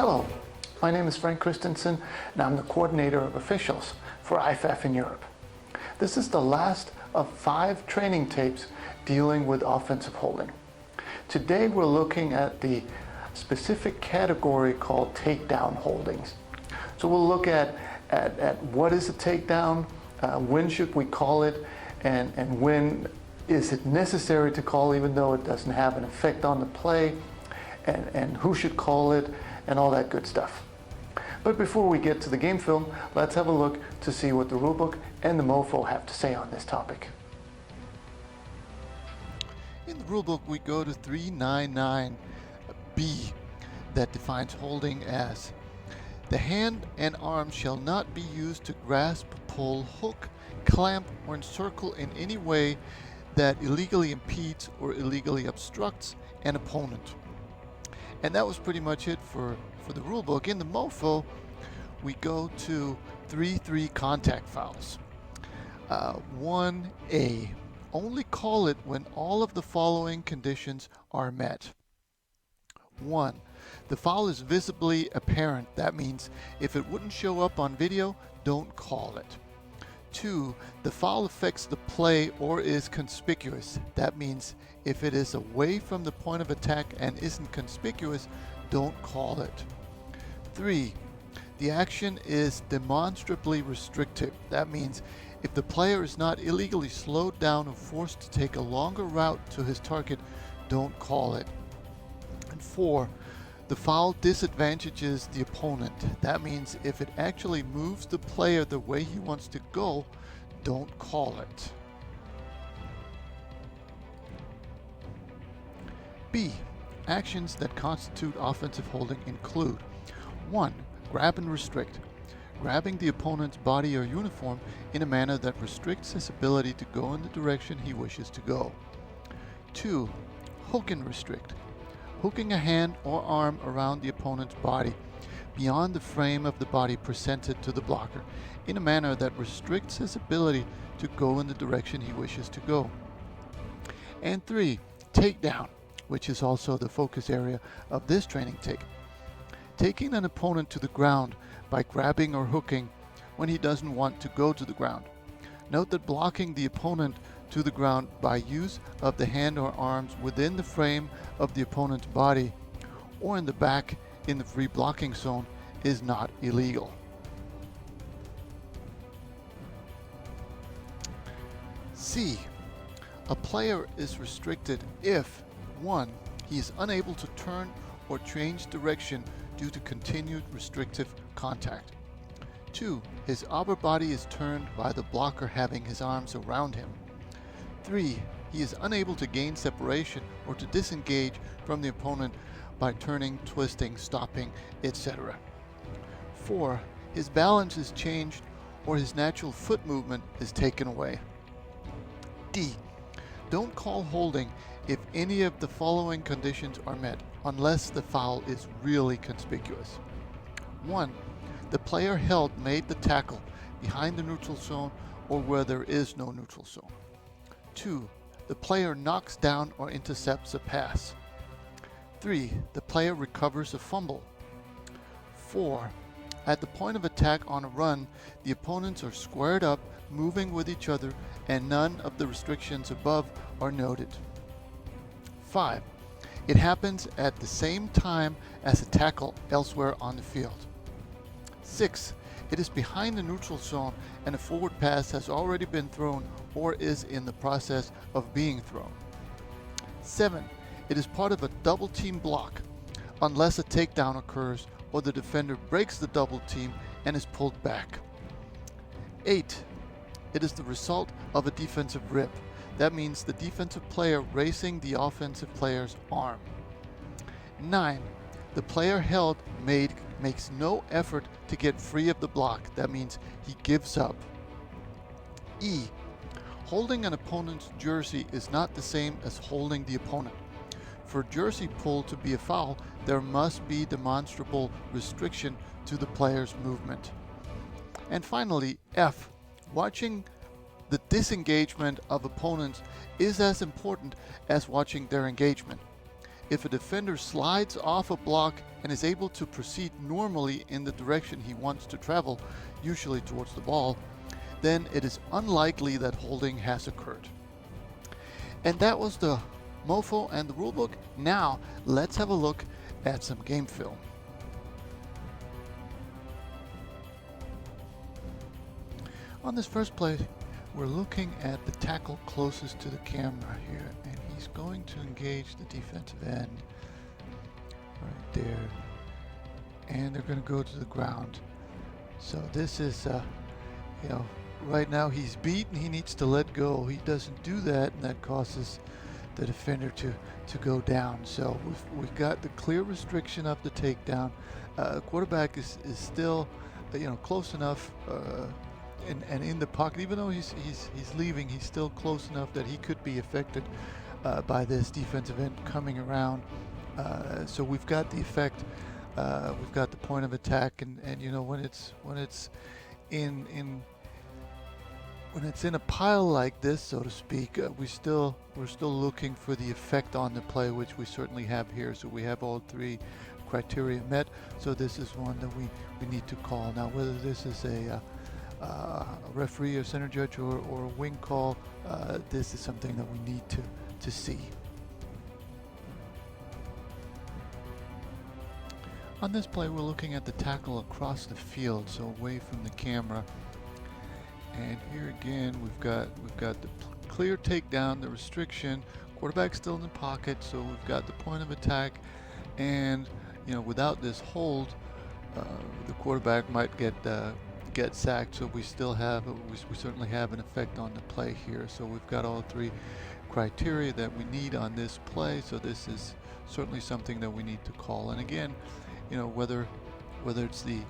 Hello, my name is Frank Christensen and I'm the coordinator of officials for IFAF in Europe. This is the last of 5 training tapes dealing with offensive holding. Today we're looking at the specific category called takedown holdings. So we'll look at what is a takedown, when should we call it, and when is it necessary to call even though it doesn't have an effect on the play, and who should call it, and all that good stuff. But before we get to the game film, let's have a look to see what the rulebook and the MOFO have to say on this topic. In the rulebook, we go to 399B that defines holding as: the hand and arm shall not be used to grasp, pull, hook, clamp, or encircle in any way that illegally impedes or illegally obstructs an opponent. And that was pretty much it for the rulebook. In the MOFO, we go to 3-3 contact fouls. 1A, only call it when all of the following conditions are met. 1. The foul is visibly apparent. That means if it wouldn't show up on video, don't call it. 2. The foul affects the play or is conspicuous. That means if it is away from the point of attack and isn't conspicuous, don't call it. 3. The action is demonstrably restrictive. That means if the player is not illegally slowed down or forced to take a longer route to his target, don't call it. And 4. The foul disadvantages the opponent. That means if it actually moves the player the way he wants to go, don't call it. B. Actions that constitute offensive holding include: 1. Grab and restrict. Grabbing the opponent's body or uniform in a manner that restricts his ability to go in the direction he wishes to go. 2. Hook and restrict. Hooking a hand or arm around the opponent's body beyond the frame of the body presented to the blocker in a manner that restricts his ability to go in the direction he wishes to go. And 3. Takedown, which is also the focus area of this training tape. Taking an opponent to the ground by grabbing or hooking when he doesn't want to go to the ground. Note that blocking the opponent to the ground by use of the hand or arms within the frame of the opponent's body or in the back in the free blocking zone is not illegal. C. A player is restricted if: 1. He is unable to turn or change direction due to continued restrictive contact. 2. His upper body is turned by the blocker having his arms around him. 3. He is unable to gain separation or to disengage from the opponent by turning, twisting, stopping, etc. 4. His balance is changed or his natural foot movement is taken away. D. Don't call holding if any of the following conditions are met, unless the foul is really conspicuous. 1. The player held made the tackle behind the neutral zone or where there is no neutral zone. 2. The player knocks down or intercepts a pass. 3. The player recovers a fumble. 4. At the point of attack on a run, the opponents are squared up, moving with each other, and none of the restrictions above are noted. 5. It happens at the same time as a tackle elsewhere on the field. 6. It is behind the neutral zone and a forward pass has already been thrown or is in the process of being thrown. 7. It is part of a double team block unless a takedown occurs or the defender breaks the double team and is pulled back. 8. It is the result of a defensive rip. That means the defensive player racing the offensive player's arm. 9. The player held makes no effort to get free of the block. That means he gives up. E. Holding an opponent's jersey is not the same as holding the opponent. For jersey pull to be a foul, there must be demonstrable restriction to the player's movement. And finally, F. Watching the disengagement of opponents is as important as watching their engagement. if a defender slides off a block and is able to proceed normally in the direction he wants to travel, usually towards the ball, then it is unlikely that holding has occurred. And that was the MOFO and the rulebook. Now let's have a look at some game film. On this first play, we're looking at the tackle closest to the camera here, and he's going to engage the defensive end right there, and they're going to go to the ground. So this is, right now he's beaten. He needs to let go. He doesn't do that, and that causes the defender to go down. So we've got the clear restriction of the takedown. Quarterback is still, close enough. And in the pocket, even though he's leaving, he's still close enough that he could be affected by this defensive end coming around. So we've got the effect, we've got the point of attack, and when it's in a pile like this, so to speak, we're still looking for the effect on the play, which we certainly have here. So we have all three criteria met. So this is one that we need to call. Now, whether this is a referee or center judge or a wing call, this is something that we need to see. On this play, we're looking at the tackle across the field, so away from the camera. And here again, we've got the clear takedown, the restriction, quarterback still in the pocket, so we've got the point of attack, and without this hold, the quarterback might get sacked. So we still have, we certainly have an effect on the play here. So we've got all three criteria that we need on this play. So this is certainly something that we need to call. And again, whether it's the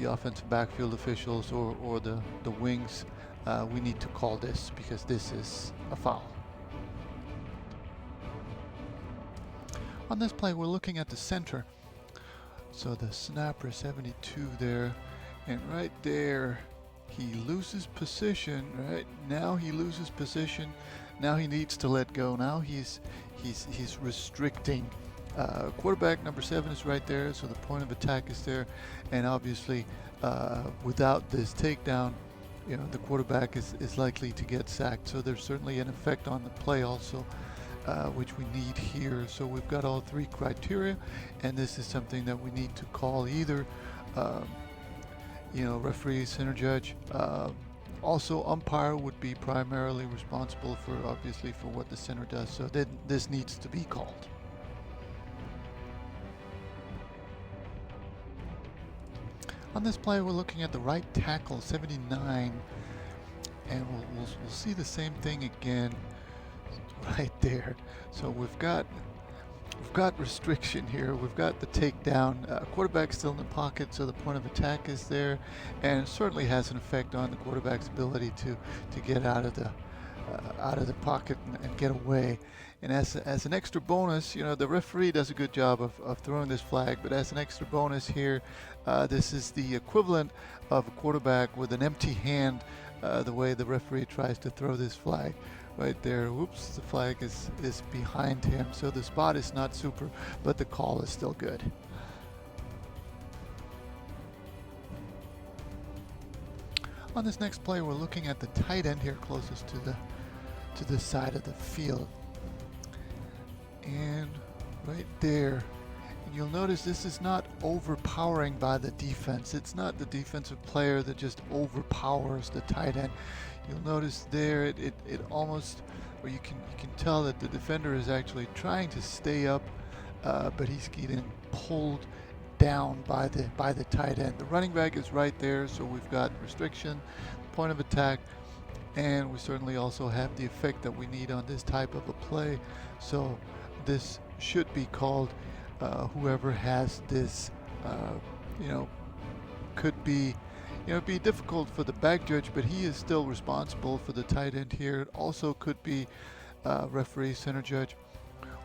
offensive backfield officials or the wings, we need to call this because this is a foul. On this play, we're looking at the center. So the snapper 72 there. And right there, he loses position. Right now, he loses position. Now he needs to let go. Now he's restricting. Quarterback number 7 is right there, so the point of attack is there. And obviously, without this takedown, the quarterback is likely to get sacked. So there's certainly an effect on the play also, which we need here. So we've got all three criteria, and this is something that we need to call either. Referee, center judge, also umpire would be primarily responsible for what the center does. So then this needs to be called. On this play, we're looking at the right tackle 79, and we'll see the same thing again right there. So we've got restriction here. We've got the takedown. Quarterback still in the pocket, so the point of attack is there, and it certainly has an effect on the quarterback's ability to get out of the pocket and get away. And as an extra bonus, the referee does a good job of throwing this flag, but as an extra bonus here, this is the equivalent of a quarterback with an empty hand, the way the referee tries to throw this flag. Right there, whoops, the flag is behind him, so the spot is not super, but the call is still good. On this next play, we're looking at the tight end here closest to the side of the field. And right there, and you'll notice this is not overpowering by the defense. It's not the defensive player that just overpowers the tight end. You'll notice there it almost, or you can tell that the defender is actually trying to stay up, but he's getting pulled down by the tight end. The running back is right there, so we've got restriction, point of attack, and we certainly also have the effect that we need on this type of a play. So this should be called. Whoever has this, could be. It'd be difficult for the back judge, but he is still responsible for the tight end here. It also could be referee, center judge,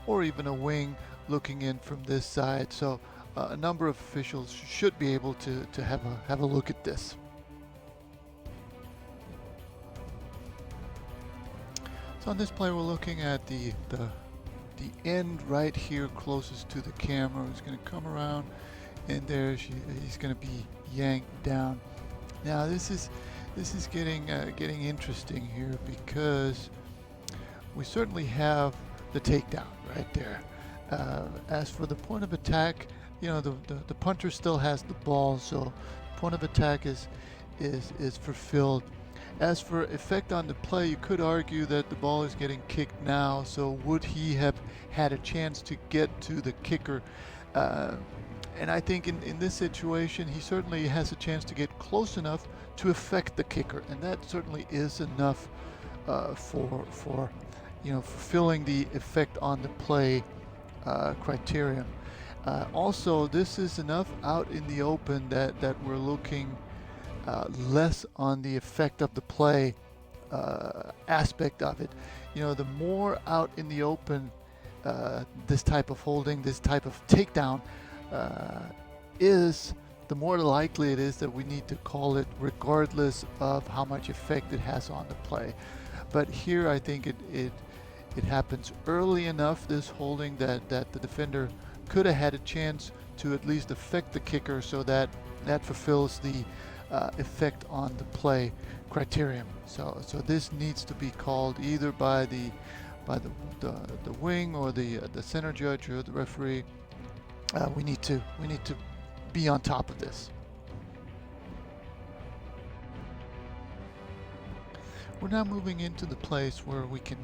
or even a wing looking in from this side. So a number of officials should be able to have a look at this. So on this play, we're looking at the the end right here closest to the camera. He's going to come around, and there he's going to be yanked down. Now this is getting interesting here, because we certainly have the takedown right there. As for the point of attack, you know, the punter still has the ball, so point of attack is fulfilled. As for effect on the play, you could argue that the ball is getting kicked now, so would he have had a chance to get to the kicker? And I think in this situation, he certainly has a chance to get close enough to affect the kicker, and that certainly is enough for you know, fulfilling the effect on the play criterion. Also, this is enough out in the open that we're looking less on the effect of the play aspect of it. You know, the more out in the open this type of holding, this type of takedown is, the more likely it is that we need to call it, regardless of how much effect it has on the play. But here I think it happens early enough, this holding, that the defender could have had a chance to at least affect the kicker, so that fulfills the effect on the play criterion. So this needs to be called either by the wing, or the center judge, or the referee. We need to be on top of this. We're now moving into the place where we can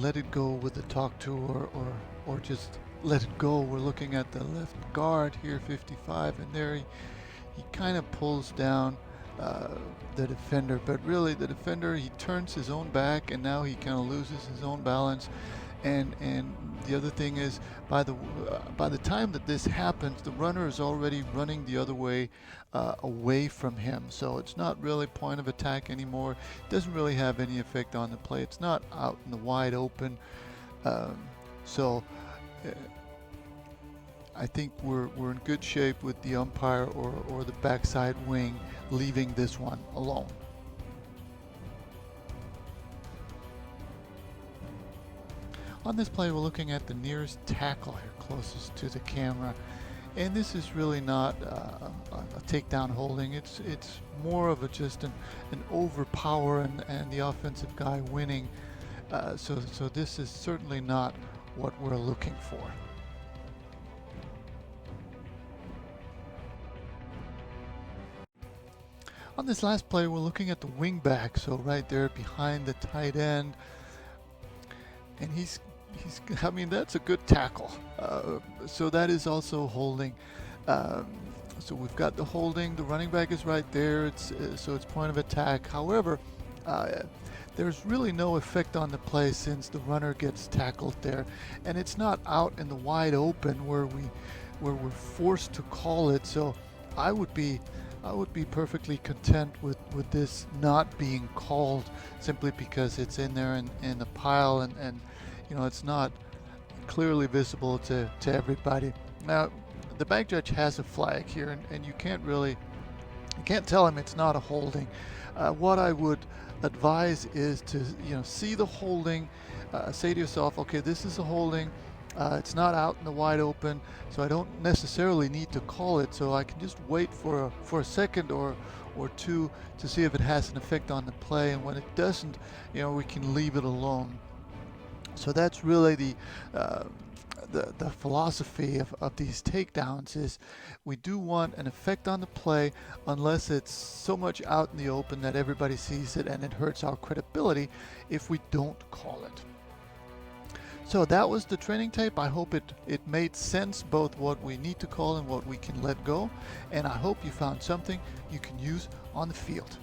let it go with the talk to, or just let it go. We're looking at the left guard here, 55, and there he kind of pulls down the defender, but really the defender, he turns his own back, and now he kind of loses his own balance. And the other thing is, by the time that this happens, the runner is already running the other way, away from him. So it's not really point of attack anymore. It doesn't really have any effect on the play. It's not out in the wide open. I think we're in good shape with the umpire or the backside wing leaving this one alone. On this play, we're looking at the nearest tackle here, closest to the camera, and this is really not a takedown holding. It's more of just an overpower and the offensive guy winning. So this is certainly not what we're looking for. On this last play, we're looking at the wing back, so right there behind the tight end, and he's I mean, that's a good tackle. So that is also holding. So we've got the holding. The running back is right there. So it's point of attack. However, there's really no effect on the play since the runner gets tackled there, and it's not out in the wide open where we're forced to call it. So I would be perfectly content with this not being called, simply because it's in there in the pile, and you know, it's not clearly visible to everybody. Now, the back judge has a flag here, and you can't tell him it's not a holding. What I would advise is to, you know, see the holding, say to yourself, okay, this is a holding. It's not out in the wide open, so I don't necessarily need to call it. So I can just wait for a second or two to see if it has an effect on the play, and when it doesn't, you know, we can leave it alone. So that's really the philosophy of these takedowns, is we do want an effect on the play unless it's so much out in the open that everybody sees it and it hurts our credibility if we don't call it. So that was the training tape. I hope it made sense, both what we need to call and what we can let go, and I hope you found something you can use on the field.